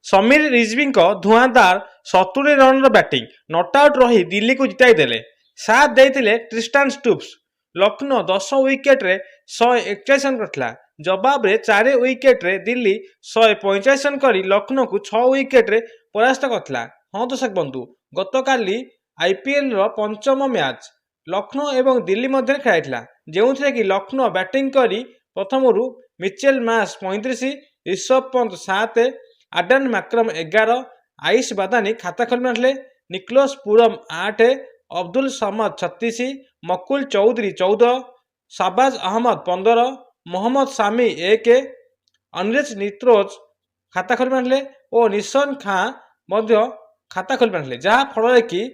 Sameer रिजवीଙ୍କ Dhuandhar 70 run batting not out रही दिल्ली को जिताई देले। साथ देते ट्रिस्टान स्टुप्स। लक्ष्नौ 10 विकेट रे 141 रन करथिला। जवाब रे 4 विकेट रे दिल्ली 145 रन करी लक्ष्नौ को 6 विकेट रे परास्त करथिला। हाँ दर्शक बंधु, गतकाली आईपीएल रो पंचम मैच लक्ष्नौ एवं दिल्ली मध्य खेलाइथिला, जेउथिरे कि लक्ष्नौ बैटिंग करी प्रथमरु मिचेल मास 35, ऋषभ पंत 7, आडन माक्रम 11, आयुष बादानी खाता खोली निकोलस पुरम 8, अब्दुल समद 36, मकुल चौधरी 14, शाबाज अहमद 15, मोहम्मद सामी 1, अनरेज नित्रोज खाता खोली और निशन खां मध्य खाता खोली जहाँ फल कि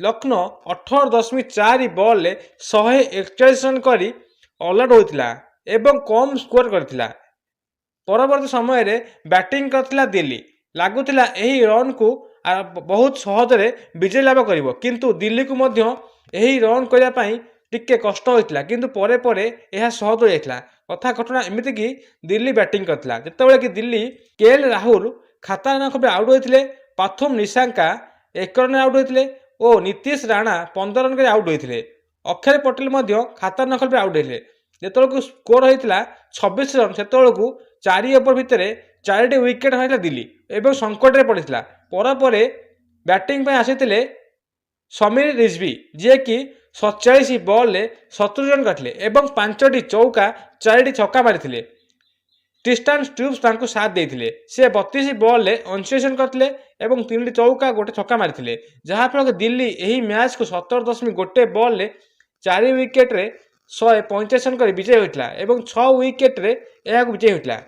लक्ष्नौ 18.4 बॉल 141 रन करी ऑलआउट होइतिला एवं कम स्कोर करथिला। परवर्ती समय रे बैटिंग करथिला दिल्ली। लागुथिला एही रन को बहुत सहजरे विजय लाभ करिवो, किंतु दिल्ली को मध्य एही रन करिया पई टिके कष्ट होइतिला, किंतु परे परे यह सहज हो जाइतिला। कथा घटना एमिति कि दिल्ली बैटिंग करथिला जेतेबेले कि दिल्ली केएल राहुल खाता नखबे आउट होइतिले, पाथुम निशांका 1 रन आउट होइतिले और नीतीश राणा 15 रन करे आउट होइतिले। अक्षर पटेल मध्य खाता नखबे आउट होइतिले। जेतेबेले स्कोर होइतिला 26 रन, सेतेबेले 4 ओवर भितर 4टी विकेट हराइला दिल्ली एवं संकट रे पड़िथिला। पर बैटिंग पे आसीथिले समीर रिजवी, जे कि 47 बॉल 70 रन करथिले एवं 5टी चौका 4टी छक्का मारिथिले। ट्रिस्टान स्टुप्स तांको साथ देथिले। से 32 बॉल 29 रन करथिले एवं 3टी चौका गोटे छक्का मारिथिले, जहाँ फल दिल्ली एही मैच को 17.1 बॉल 4 विकेट रे 145 रन कर विजय होइतिला एवं 6 विकेट रे एहाको विजय होइतिला।